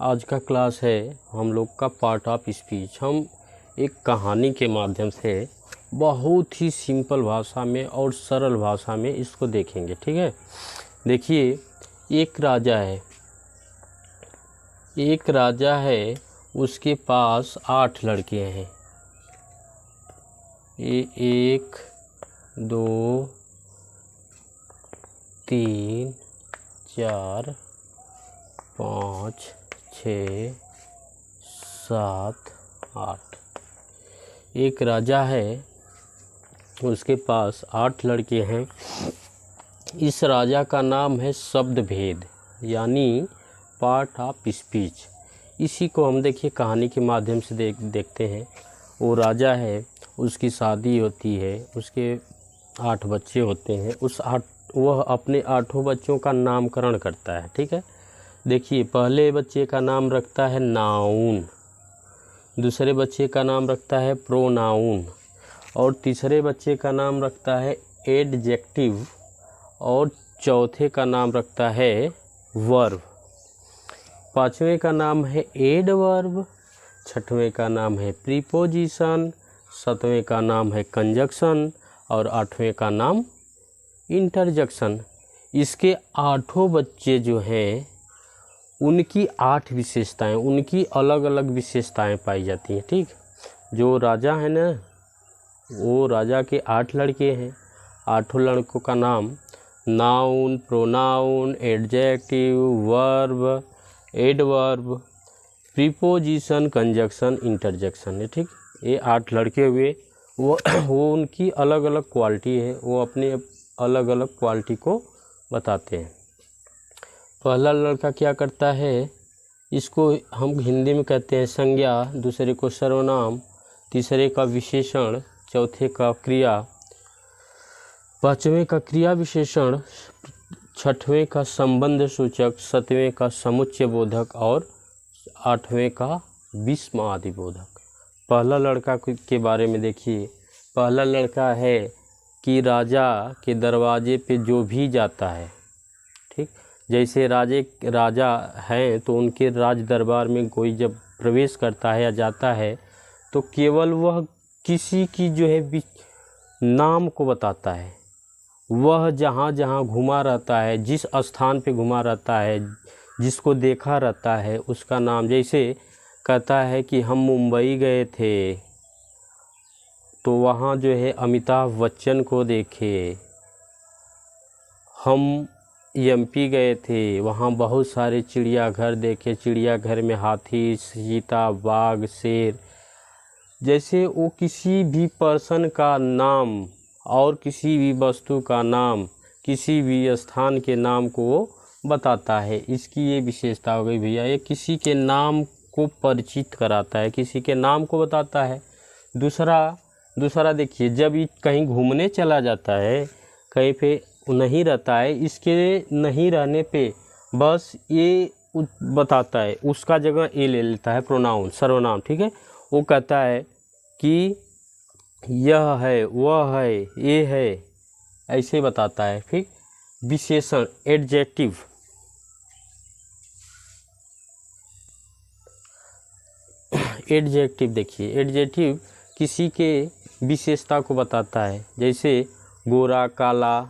आज का क्लास है हम लोग का पार्ट ऑफ स्पीच। हम एक कहानी के माध्यम से बहुत ही सिंपल भाषा में और सरल भाषा में इसको देखेंगे, ठीक है। देखिए, एक राजा है, उसके पास 8 लड़के हैं। 1 2 3 4 5 6 7 8। एक राजा है, उसके पास 8 लड़के हैं। इस राजा का नाम है शब्द भेद, यानी पार्ट ऑफ स्पीच। इसी को हम देखिए कहानी के माध्यम से देखते हैं। वो राजा है, उसकी शादी होती है, उसके 8 बच्चे होते हैं। वह अपने 8 बच्चों का नामकरण करता है, ठीक है। देखिए, पहले बच्चे का नाम रखता है नाउन, दूसरे बच्चे का नाम रखता है प्रोनाउन, और तीसरे बच्चे का नाम रखता है एडजेक्टिव, और चौथे का नाम रखता है वर्ब। पांचवें का नाम है एडवर्ब, छठवें का नाम है प्रीपोजिशन, सातवें का नाम है कंजक्शन, और आठवें का नाम इंटरजेक्शन। इसके 8 बच्चे जो हैं उनकी 8 विशेषताएं, उनकी अलग अलग विशेषताएं पाई जाती हैं, ठीक। जो राजा है ना, वो राजा के 8 लड़के हैं। 8 लड़कों का नाम noun, pronoun, adjective, verb, adverb, preposition, conjunction, interjection है, ठीक। ये 8 लड़के हुए। वो उनकी अलग अलग क्वालिटी है, वो अपने अलग अलग क्वालिटी को बताते हैं। पहला लड़का क्या करता है, इसको हम हिंदी में कहते हैं संज्ञा, दूसरे को सर्वनाम, तीसरे का विशेषण, चौथे का क्रिया, पांचवें का क्रिया विशेषण, छठवें का संबंध सूचक, सातवें का समुच्चय बोधक, और 8वें का विस्मयादि बोधक। पहला लड़का के बारे में देखिए। पहला लड़का है कि राजा के दरवाजे पे जो भी जाता है, ठीक। जैसे राजा हैं तो उनके राज दरबार में कोई जब प्रवेश करता है या जाता है तो केवल वह किसी की जो है नाम को बताता है। वह जहाँ जहाँ घुमा रहता है, जिस स्थान पे घुमा रहता है, जिसको देखा रहता है, उसका नाम। जैसे कहता है कि हम मुंबई गए थे तो वहाँ जो है अमिताभ बच्चन को देखे। हम एमपी गए थे, वहाँ बहुत सारे चिड़ियाघर देखे, चिड़ियाघर में हाथी, चीता, बाघ, शेर। जैसे वो किसी भी पर्सन का नाम और किसी भी वस्तु का नाम, किसी भी स्थान के नाम को वो बताता है। इसकी ये विशेषता हो गई भैया, ये किसी के नाम को परिचित कराता है, किसी के नाम को बताता है। दूसरा देखिए, जब ये कहीं घूमने चला जाता है, कहीं पे नहीं रहता है, इसके नहीं रहने पे बस ये बताता है, उसका जगह ये ले लेता है प्रोनाउन, सर्वनाम, ठीक है। वो कहता है कि यह है, वह है, ये है, ऐसे बताता है। फिर विशेषण एडजेक्टिव, देखिए, एडजेक्टिव किसी के विशेषता को बताता है। जैसे गोरा, काला,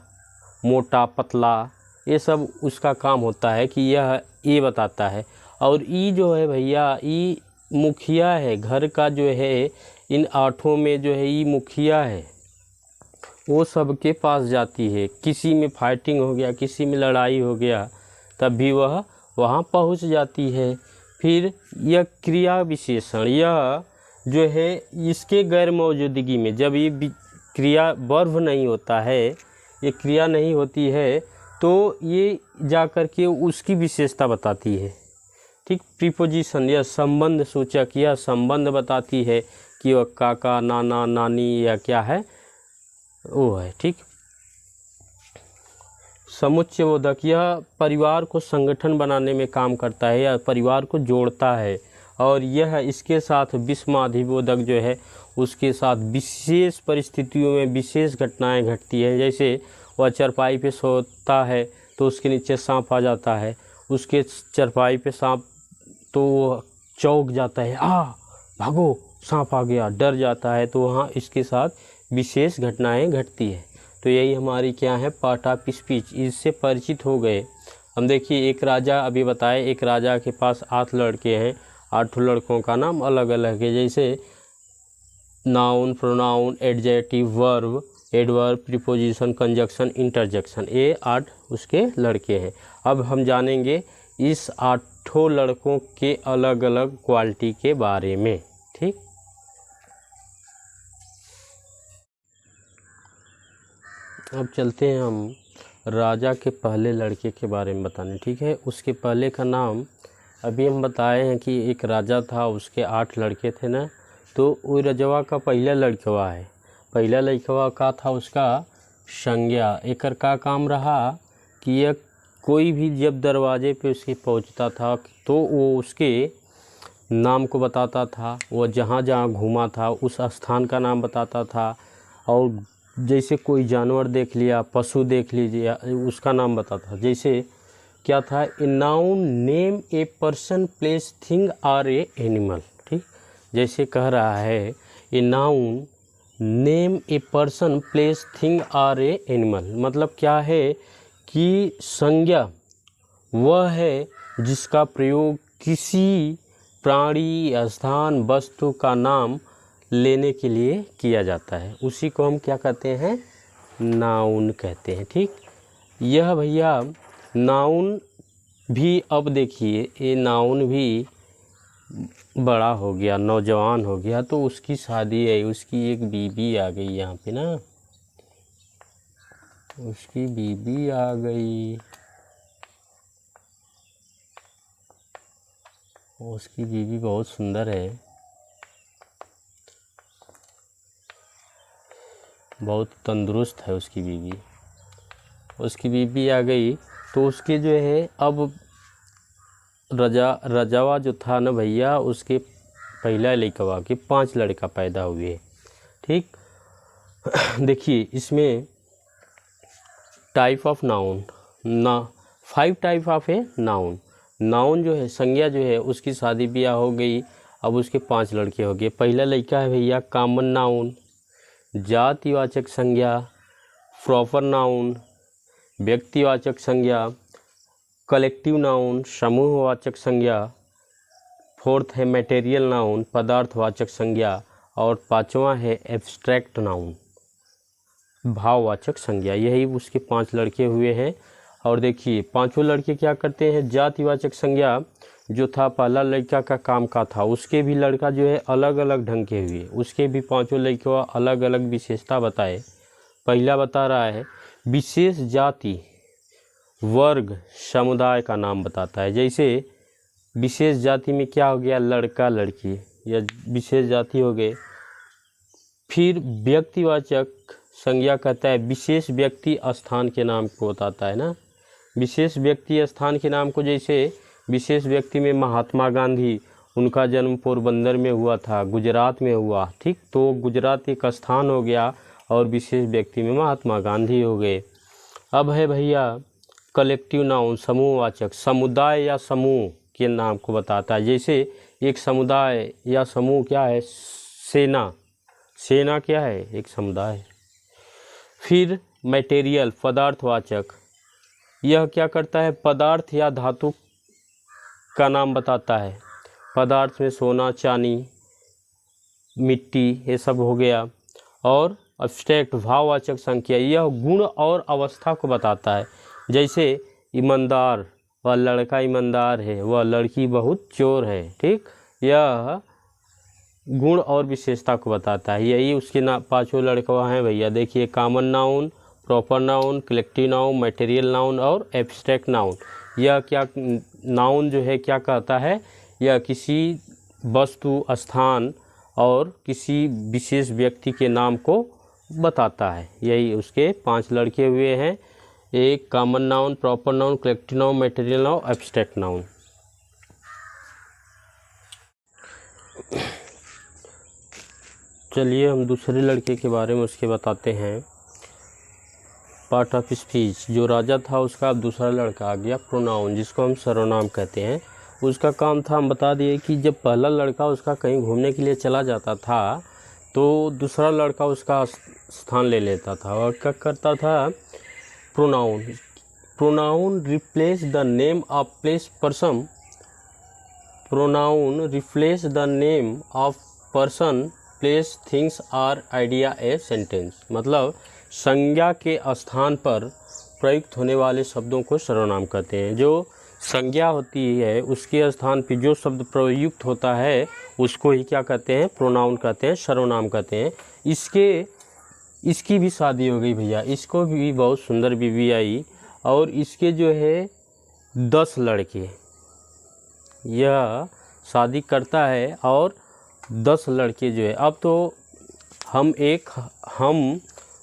मोटा, पतला, ये सब उसका काम होता है कि ये बताता है। और ई जो है भैया, ई मुखिया है घर का, जो है इन 8 में जो है ई मुखिया है। वो सबके पास जाती है, किसी में फाइटिंग हो गया, किसी में लड़ाई हो गया, तब भी वह वहाँ पहुँच जाती है। फिर यह क्रिया विशेषण, यह जो है इसके गैर मौजूदगी में, जब ये क्रिया वर्ब नहीं होता है, ये क्रिया नहीं होती है, तो ये जा कर के उसकी विशेषता बताती है, ठीक। प्रीपोजिशन, यह संबंध सूचक, यह संबंध बताती है कि वह काका, नाना, नानी या क्या है वो है, ठीक। समुच्चय बोधक, यह परिवार को संगठन बनाने में काम करता है या परिवार को जोड़ता है। और यह इसके साथ विस्मयादिबोधक जो है, उसके साथ विशेष परिस्थितियों में विशेष घटनाएं घटती है। जैसे वह चारपाई पे सोता है तो उसके नीचे सांप आ जाता है, उसके चारपाई पे सांप तो वो चौंक जाता है, भागो सांप आ गया, डर जाता है, तो वहाँ इसके साथ विशेष घटनाएं घटती है। तो यही हमारी क्या है, पार्ट ऑफ स्पीच। इससे परिचित हो गए हम। देखिए एक राजा, अभी बताए, एक राजा के पास 8 लड़के हैं, 8 लड़कों का नाम अलग अलग है, जैसे noun, pronoun, adjective, verb, adverb, preposition, conjunction, interjection, ये 8 उसके लड़के हैं। अब हम जानेंगे इस 8 लड़कों के अलग अलग क्वालिटी के बारे में। ठीक, अब चलते हैं हम राजा के पहले लड़के के बारे में बताने। ठीक है, उसके पहले का नाम अभी हम बताए हैं कि एक राजा था, उसके 8 लड़के थे ना, तो वो रजवा का पहला लड़कवा है। पहला लड़कवा का था उसका संज्ञा। एकर का काम रहा कि यह कोई भी जब दरवाजे पे उसके पहुंचता था तो वो उसके नाम को बताता था, वह जहाँ जहाँ घूमा था उस स्थान का नाम बताता था, और जैसे कोई जानवर देख लिया, पशु देख लीजिए, उसका नाम बताता था। जैसे क्या था, a noun name a person, place, thing or a animal. ठीक, जैसे कह रहा है a noun name a person, place, thing or a animal, मतलब क्या है कि संज्ञा वह है जिसका प्रयोग किसी प्राणी, स्थान, वस्तु का नाम लेने के लिए किया जाता है, उसी को हम क्या कहते हैं, नाउन कहते हैं। ठीक, यह भैया नाउन भी, अब देखिए ये नाउन भी बड़ा हो गया, नौजवान हो गया, तो उसकी शादी है, उसकी एक बीबी आ गई यहाँ पे ना, उसकी बीबी आ गई, उसकी बीबी बहुत सुंदर है, बहुत तंदुरुस्त है उसकी बीबी। उसकी बीबी आ गई तो उसके जो है, अब रजावा जो था ना भैया, उसके पहला लड़कवा के 5 लड़का पैदा हुए। ठीक, देखिए इसमें टाइप ऑफ नाउन ना 5 टाइप ऑफ है नाउन। नाउन जो है, संज्ञा जो है, उसकी शादी ब्याह हो गई, अब उसके 5 लड़के हो गए। पहला लड़का है भैया कॉमन नाउन, जातिवाचक संज्ञा, प्रॉपर नाउन, व्यक्तिवाचक संज्ञा, कलेक्टिव नाउन, समूहवाचक संज्ञा, 4th है मटेरियल नाउन, पदार्थवाचक संज्ञा, और 5वां है एब्स्ट्रैक्ट नाउन, भाववाचक संज्ञा। यही उसके 5 लड़के हुए हैं। और देखिए 5 लड़के क्या करते हैं, जातिवाचक संज्ञा जो था पहला लड़का का काम का था, उसके भी लड़का जो है अलग अलग ढंग के हुए, उसके भी 5 लड़के अलग अलग विशेषता बताए। पहला बता रहा है विशेष जाति, वर्ग, समुदाय का नाम बताता है। जैसे विशेष जाति में क्या हो गया, लड़का लड़की, या विशेष जाति हो गए। फिर व्यक्तिवाचक संज्ञा कहता है विशेष व्यक्ति स्थान के नाम को बताता है ना, विशेष व्यक्ति स्थान के नाम को, जैसे विशेष व्यक्ति में महात्मा गांधी, उनका जन्म पोरबंदर में हुआ था, गुजरात में हुआ। ठीक, तो गुजरात एक स्थान हो गया, और विशेष व्यक्ति में महात्मा गांधी हो गए। अब है भैया कलेक्टिव नाउन, समूहवाचक, समुदाय या समूह के नाम को बताता है। जैसे एक समुदाय या समूह क्या है, सेना, सेना क्या है, एक समुदाय। फिर मटेरियल, पदार्थवाचक, यह क्या करता है, पदार्थ या धातु का नाम बताता है। पदार्थ में सोना, चांदी, मिट्टी, ये सब हो गया। और एब्स्ट्रैक्ट, भाववाचक संख्या, यह गुण और अवस्था को बताता है। जैसे ईमानदार, वह लड़का ईमानदार है, वह लड़की बहुत चोर है। ठीक, यह गुण और विशेषता को बताता है। यही उसके 5 लड़का हैं भैया। देखिए common noun, proper noun, collective noun, material noun और एब्स्ट्रैक्ट नाउन। यह क्या नाउन जो है क्या कहता है, यह किसी वस्तु, स्थान और किसी विशेष व्यक्ति के नाम को बताता है। यही उसके 5 लड़के हुए हैं, एक common noun, proper noun, collective noun, material noun, abstract noun. चलिए हम दूसरे लड़के के बारे में उसके बताते हैं। पार्ट ऑफ स्पीच, जो राजा था उसका अब दूसरा लड़का आ गया, प्रोनाउन, जिसको हम सर्वनाम कहते हैं। उसका काम था, हम बता दिए कि जब पहला लड़का उसका कहीं घूमने के लिए चला जाता था तो दूसरा लड़का उसका स्थान ले लेता था और क्या करता था, pronoun replace the name of place person, pronoun replace the name of person place things or idea a sentence. मतलब संज्ञा के स्थान पर प्रयुक्त होने वाले शब्दों को सर्वनाम कहते हैं। जो संज्ञा होती है उसके स्थान पर जो शब्द प्रयुक्त होता है उसको ही क्या कहते हैं, प्रोनाउन कहते हैं, सर्वनाम कहते हैं। इसकी भी शादी हो गई भैया, इसको भी बहुत सुंदर बीवी आई और इसके जो है 10 लड़के, यह शादी करता है और 10 लड़के जो है। अब तो हम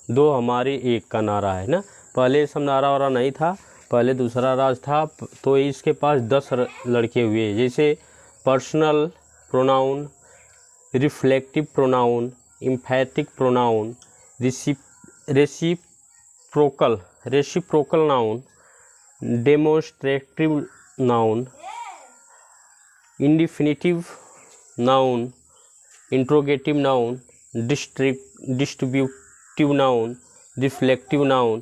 दो हमारे एक का नारा है ना, पहले सब नारा वारा नहीं था, पहले दूसरा राज था। तो इसके पास 10 लड़के हुए, जैसे personal pronoun, reflective pronoun, emphatic pronoun, reciprocal noun, demonstrative noun, indefinitive noun, interrogative noun, distributive noun, reflective noun,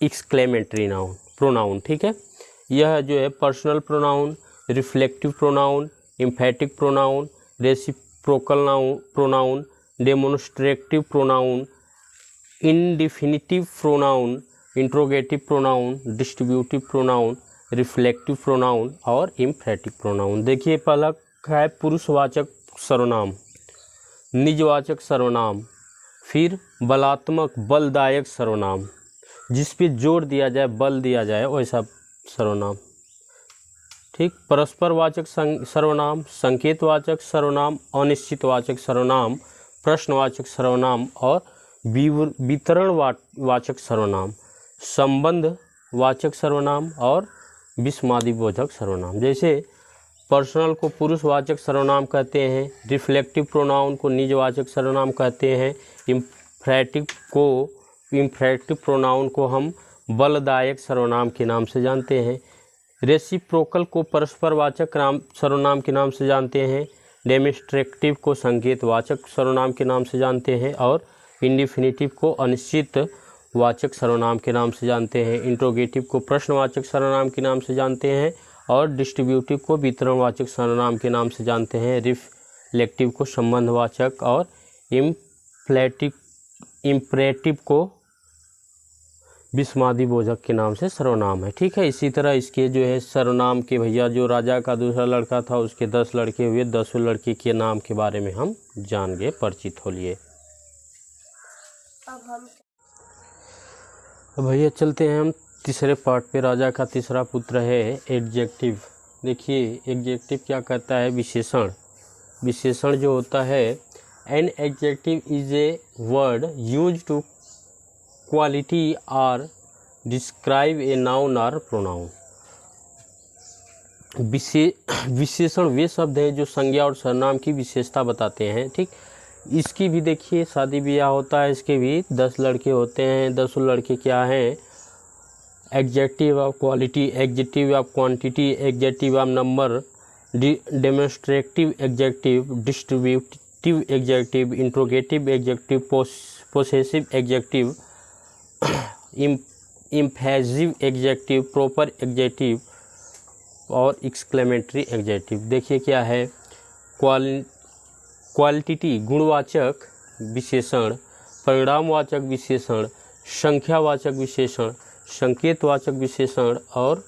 exclamatory noun, pronoun. ठीक है, यह जो है personal pronoun, reflective pronoun, emphatic pronoun, reciprocal pronoun, demonstrative pronoun, indefinitive pronoun, interrogative pronoun, distributive pronoun, reflective pronoun और emphatic pronoun. देखिए पहला है पुरुषवाचक सर्वनाम, निजवाचक सर्वनाम, फिर बलात्मक बलदायक सर्वनाम, जिस पे जोर दिया जाए, बल दिया जाए वैसा सर्वनाम। ठीक, परस्परवाचक सर्वनाम, संकेतवाचक सर्वनाम, अनिश्चितवाचक सर्वनाम, प्रश्नवाचक सर्वनाम और वितरणवाचक सर्वनाम, संबंधवाचक सर्वनाम और विस्मादिबोधक सर्वनाम। जैसे पर्सनल को पुरुषवाचक सर्वनाम कहते हैं, रिफ्लेक्टिव प्रोनाउन को निजवाचक सर्वनाम कहते हैं, इम्फैटिक प्रोनाउन को हम बलदायक सर्वनाम के नाम से जानते हैं, रेसिप्रोकल को परस्परवाचक सर्वनाम के नाम से जानते हैं, डेमोन्स्ट्रेटिव को संकेतवाचक सर्वनाम के नाम से जानते हैं और इंडिफिनिटिव को अनिश्चित वाचक सर्वनाम के नाम से जानते हैं, इंट्रोगेटिव को प्रश्नवाचक सर्वनाम के नाम से जानते हैं और डिस्ट्रीब्यूटिव को वितरणवाचक सर्वनाम के नाम से जानते हैं, रिफ्लेक्टिव को संबंधवाचक और इम्परेटिव को विस्मादिबोधक के नाम से सर्वनाम है। ठीक है, इसी तरह इसके जो है सर्वनाम के भैया, जो राजा का दूसरा लड़का था उसके 10 लड़के हुए, 10 लड़के के नाम के बारे में हम जान गए, परिचित हो लिए। अब भैया चलते हैं हम तीसरे पार्ट पे। राजा का तीसरा पुत्र है एडजेक्टिव। देखिए एडजेक्टिव क्या कहता है, विशेषण। विशेषण जो होता है, an adjective is a word use to quality or describe a noun or pronoun. विशेषण वे शब्द हैं जो संज्ञा और सर्वनाम की विशेषता बताते हैं। ठीक, इसकी भी देखिए शादी ब्याह होता है, इसके भी 10 लड़के होते हैं। 10 लड़के क्या हैं, adjective of quality, adjective of quantity, adjective of number, demonstrative adjective, distributive adjective, interrogative adjective, possessive adjective, emphasive adjective, proper adjective और एक्सक्लेमेटरी एडजेक्टिव। देखिए क्या है, क्वालिटी गुणवाचक विशेषण, परिणामवाचक विशेषण, संख्यावाचक विशेषण, संकेतवाचक विशेषण और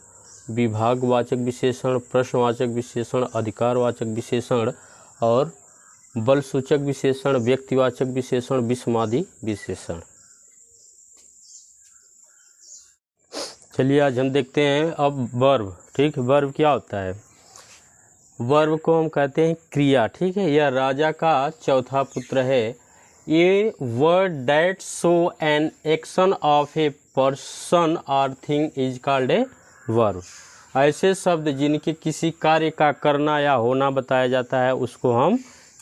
विभागवाचक विशेषण, प्रश्नवाचक विशेषण, अधिकारवाचक विशेषण और बलसूचक विशेषण, व्यक्तिवाचक विशेषण, विस्मादी विशेषण। चलिए आज हम देखते हैं अब वर्ब। ठीक, वर्ब क्या होता है, वर्ब को हम कहते हैं क्रिया। ठीक है, यह राजा का चौथा पुत्र है। ये word that show an action of a person और thing is called a verb. ऐसे शब्द जिनके किसी कार्य का करना या होना बताया जाता है उसको हम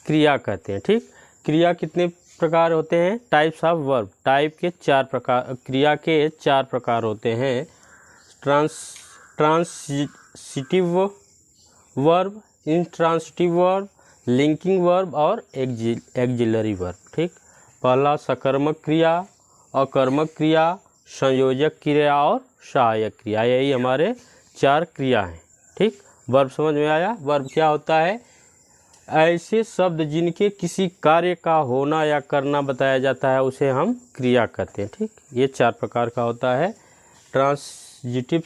क्रिया कहते हैं। ठीक, क्रिया कितने प्रकार होते हैं, टाइप्स ऑफ वर्ब। टाइप के 4 प्रकार, क्रिया के 4 प्रकार होते हैं। Transitive, verb, intransitive verb, linking verb और एक्जिलरी वर्ब। ठीक, पहला सकर्मक क्रिया, अकर्मक क्रिया, संयोजक क्रिया और सहायक क्रिया, यही हमारे 4 क्रिया हैं। ठीक, वर्ब समझ में आया। वर्ब क्या होता है? ऐसे शब्द जिनके किसी कार्य का होना या करना बताया जाता है उसे हम क्रिया कहते हैं। ठीक, ये 4 प्रकार का होता है, transitive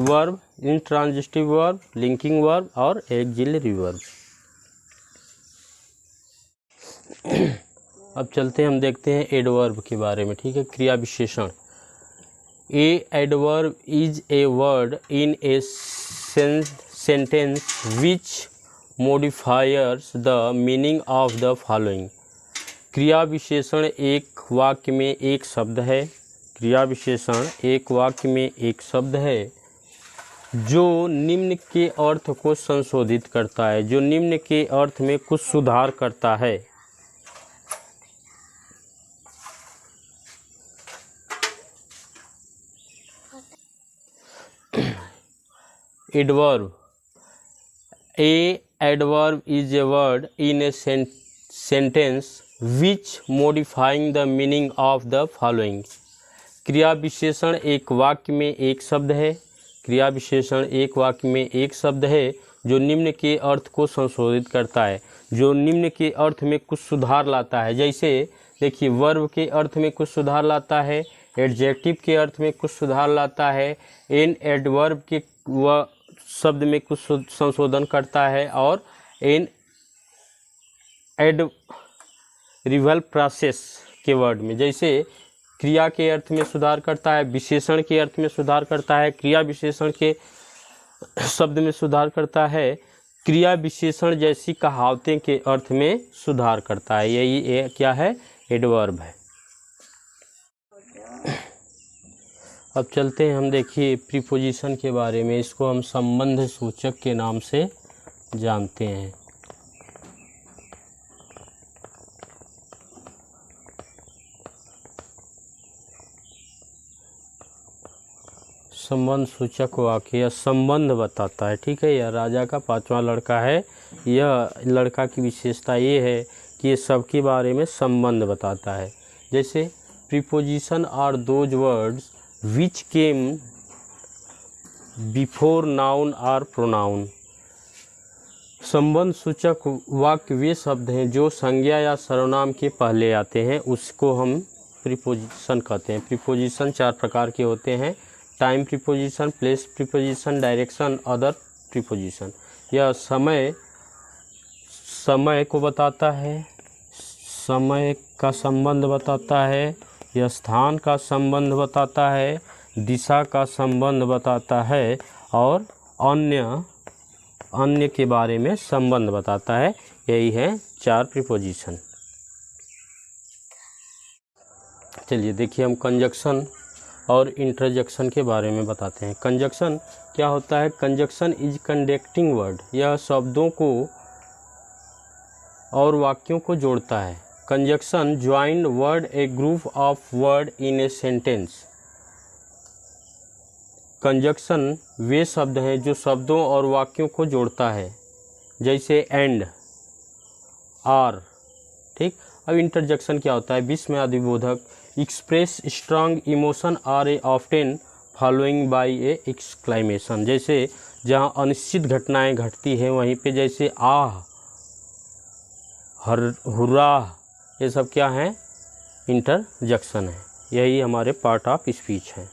verb, intransitive verb, linking verb और एक्जिलरी वर्ब। अब चलते हैं, हम देखते हैं एडवर्ब के बारे में। ठीक है, क्रिया विशेषण। A adverb is a word in a sentence which modifies the meaning of the following। क्रिया विशेषण एक वाक्य में एक शब्द है। क्रिया विशेषण एक वाक्य में एक शब्द है जो निम्न के अर्थ को संशोधित करता है, जो निम्न के अर्थ में कुछ सुधार करता है। Adverb. A adverb is a word in a sentence which modifying the meaning of the following। क्रिया विशेषण एक वाक्य में एक शब्द है। क्रिया विशेषण एक वाक्य में एक शब्द है जो निम्न के अर्थ को संशोधित करता है, जो निम्न के अर्थ में कुछ सुधार लाता है। जैसे देखिए, वर्ब के अर्थ में कुछ सुधार लाता है, एडजेक्टिव के अर्थ में कुछ सुधार लाता है, इन एडवर्ब के वह शब्द में कुछ संशोधन करता है और इन एडवर्ब प्रोसेस के वर्ड में, जैसे क्रिया के अर्थ में सुधार करता है, विशेषण के अर्थ में सुधार करता है, क्रिया विशेषण के शब्द में सुधार करता है, क्रिया विशेषण जैसी कहावतें के अर्थ में सुधार करता है। यही क्या है? एडवर्ब है। अब चलते हैं, हम देखिए प्रीपोजिशन के बारे में। इसको हम संबंध सूचक के नाम से जानते हैं। संबंध सूचक वाक्य यह संबंध बताता है। ठीक है, यह राजा का 5वां लड़का है। यह लड़का की विशेषता ये है कि ये सबके बारे में संबंध बताता है। जैसे preposition are those words which came before noun or pronoun। संबंध सूचक वाक्य वे शब्द हैं जो संज्ञा या सर्वनाम के पहले आते हैं, उसको हम प्रीपोजिशन कहते हैं। प्रीपोजिशन 4 प्रकार के होते हैं, time preposition, place preposition, direction, other preposition. यह समय को बताता है, समय का संबंध बताता है, यह स्थान का संबंध बताता है, दिशा का संबंध बताता है और अन्य के बारे में संबंध बताता है। यही है 4 प्रीपोजिशन। चलिए देखिए, हम कंजक्शन और इंटरजेक्शन के बारे में बताते हैं। कंजक्शन क्या होता है? Conjunction is connecting word. यह शब्दों को और वाक्यों को जोड़ता है। Conjunction join word a group of word in a sentence. Conjunction वे शब्द हैं जो शब्दों और वाक्यों को जोड़ता है, जैसे एंड, आर। ठीक, अब इंटरजेक्शन क्या होता है? विस्मयादिबोधक express strong emotion are a often following by a exclamation. जैसे जहाँ अनिश्चित घटनाएं घटती हैं वहीं पे जैसे आह, हुर्राह, ये सब क्या है? इंटरजेक्शन है। यही हमारे पार्ट ऑफ स्पीच है।